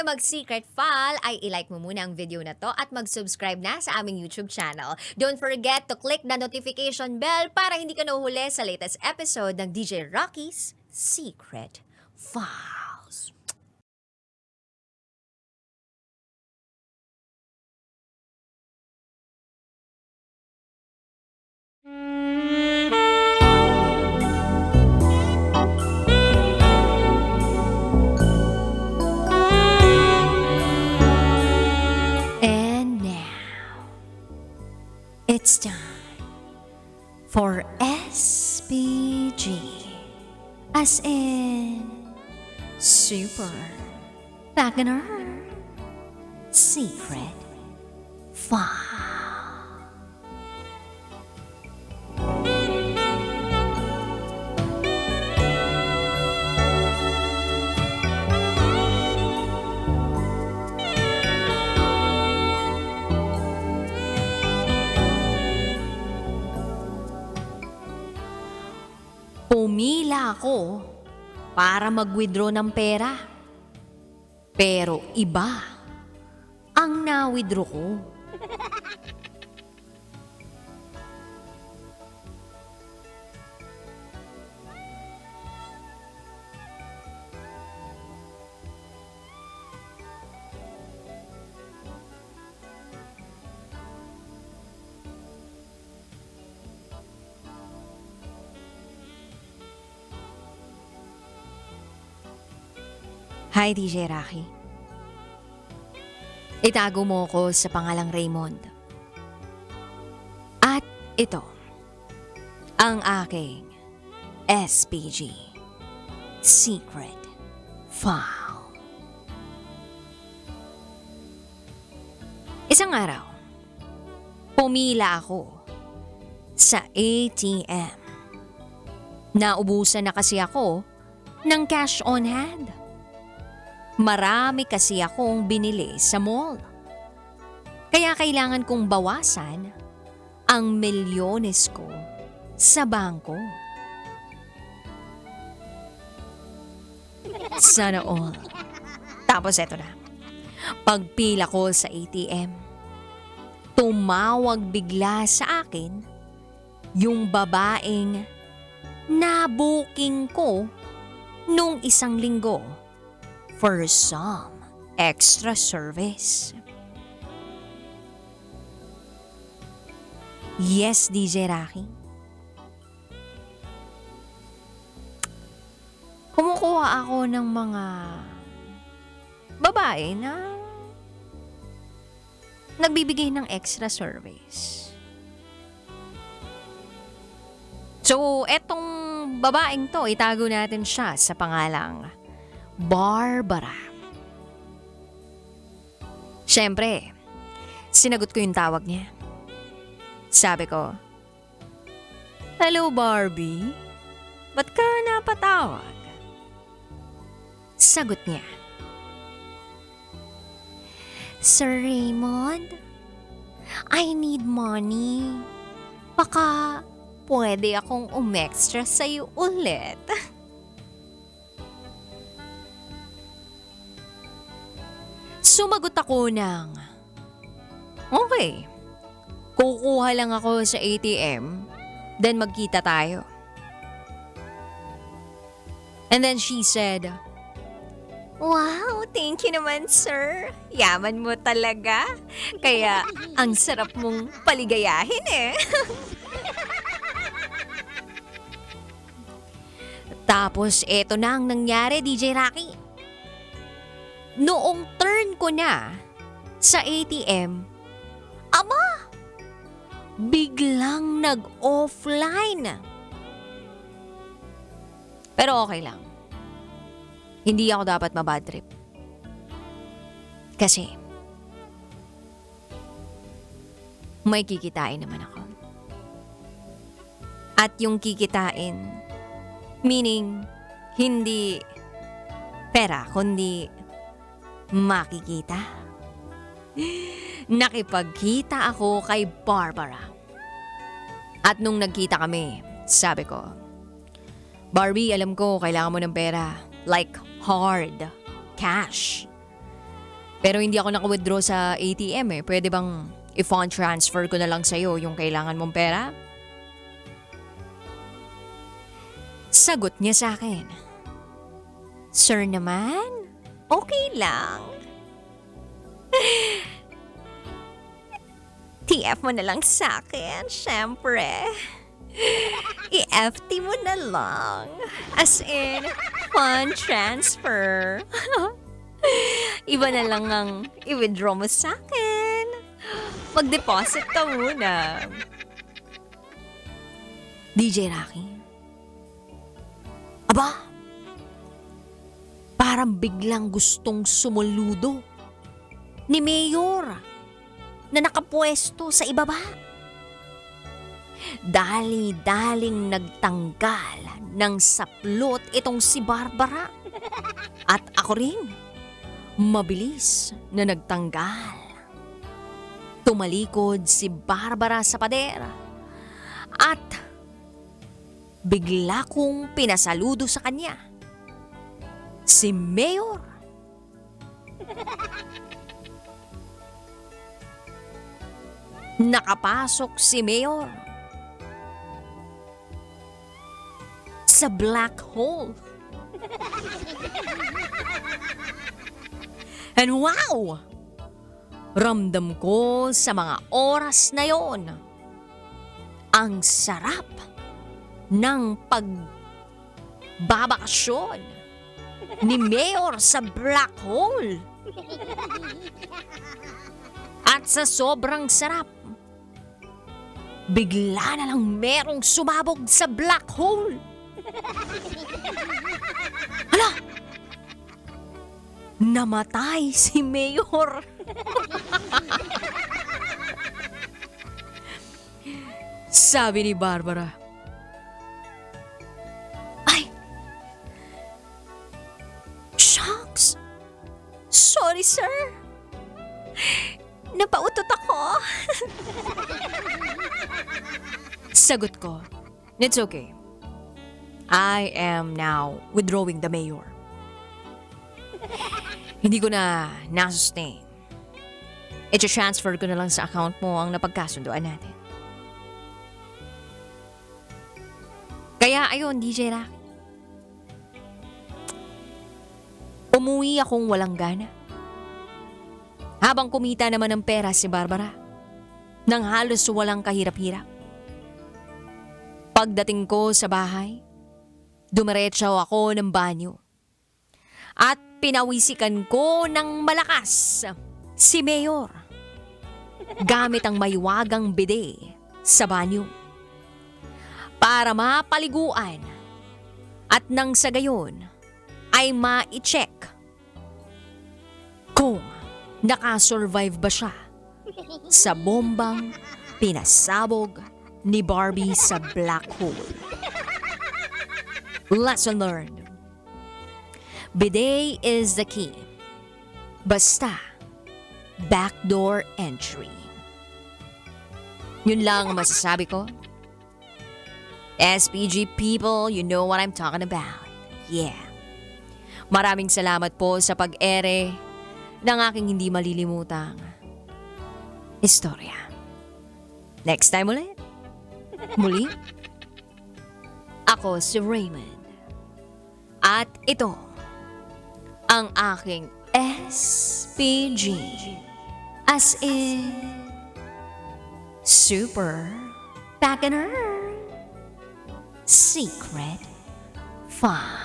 mag-secret file ay ilike mo muna ang video na to at mag-subscribe na sa aming YouTube channel. Don't forget to click the notification bell para hindi ka nahuhuli sa latest episode ng DJ Raqi's Secret Files. It's time for SPG, as in Super Wagner Secret File. Pumila ako para mag-withdraw ng pera. Pero iba ang na-withdraw ko. Hi, DJ Raqi. Itago mo ko sa pangalang Raymond. At ito, ang aking SPG Secret File. Isang araw, pumila ako sa ATM. Naubusan na kasi ako ng cash on hand. Marami kasi akong binili sa mall. Kaya kailangan kong bawasan ang milyones ko sa bangko. Sana all. Tapos eto na. Pagpila ko sa ATM, tumawag bigla sa akin yung babaeng na-booking ko nung isang linggo for some extra service. Yes, DJ Raqi. Kumukuha ako ng mga babae na nagbibigay ng extra service. So, etong babaeng to, itago natin siya sa pangalang Barbara. Siyempre, sinagot ko yung tawag niya. Sabi ko, "Hello, Barbie. Ba't ka napatawag?" Sagot niya, "Sir Raymond, I need money. Baka pwede akong umextra sa'yo ulit." Sumagot ako ng, "Okay, kukuha lang ako sa ATM, then magkita tayo." And then she said, "Wow, thank you naman, sir. Yaman mo talaga. Kaya ang sarap mong paligayahin eh." Tapos eto na ang nangyari, DJ Raqi. Noong turn ko na sa ATM, biglang nag-offline. Pero okay lang. Hindi ako dapat mabad trip. Kasi may kikitain naman ako. At yung kikitain, meaning hindi pera, kundi makikita. Nakipagkita ako kay Barbara. At nung nagkita kami, sabi ko, "Barbie, alam ko kailangan mo ng pera. Like hard cash. Pero hindi ako naka-withdraw sa ATM eh. Pwede bang i-fund transfer ko na lang sa'yo yung kailangan mong pera? Sagot niya sa akin. Sir naman, okay lang. TF mo na lang sa akin, syempre. I-FT mo na lang. As in, fund transfer. Iba na lang ang i-withdraw mo sa akin. Mag-deposit ka muna. DJ Raqi. Aba, parang biglang gustong sumuludo ni Mayor na nakapwesto sa ibaba. Dali-daling nagtanggal ng saplot itong si Barbara. At ako rin, mabilis na nagtanggal. Tumalikod si Barbara sa pader at bigla kong pinasaludo sa kanya. Si Mayor. Nakapasok si Mayor sa black hole. And wow! Ramdam ko sa mga oras na yon ang sarap ng pagbabakasyon ni Mayor sa black hole. At sa sobrang sarap, bigla na lang merong sumabog sa black hole. Hala! Namatay si Mayor. Sabi ni Barbara, ay, shucks, sorry sir, napautot ako. Sagot ko, it's okay. I am now withdrawing the Mayor. Hindi ko na nasustain. I-transfer ko na lang sa account mo ang napagkasunduan natin. Kaya ayun, DJ Raqi. Umuwi akong walang gana. Habang kumita naman ng pera si Barbara, nang halos walang kahirap-hirap. Pagdating ko sa bahay, dumiretso ako ng banyo. At pinawisikan ko ng malakas si Mayor gamit ang maiwagang bide sa banyo para mapaliguan at nang sa gayon ay ma-check kung nakasurvive ba siya sa bombang pinasabog ni Barbie sa black hole. Lesson learned. Bidet is the key. Basta, backdoor entry. Yun lang ang masasabi ko. SPG people, you know what I'm talking about. Yeah. Maraming salamat po sa pag-ere ng aking hindi malilimutang istorya. Next time ulit. Muli, ako si Raymond. At ito, ang aking SPG, as in Super Packener Secret Fun.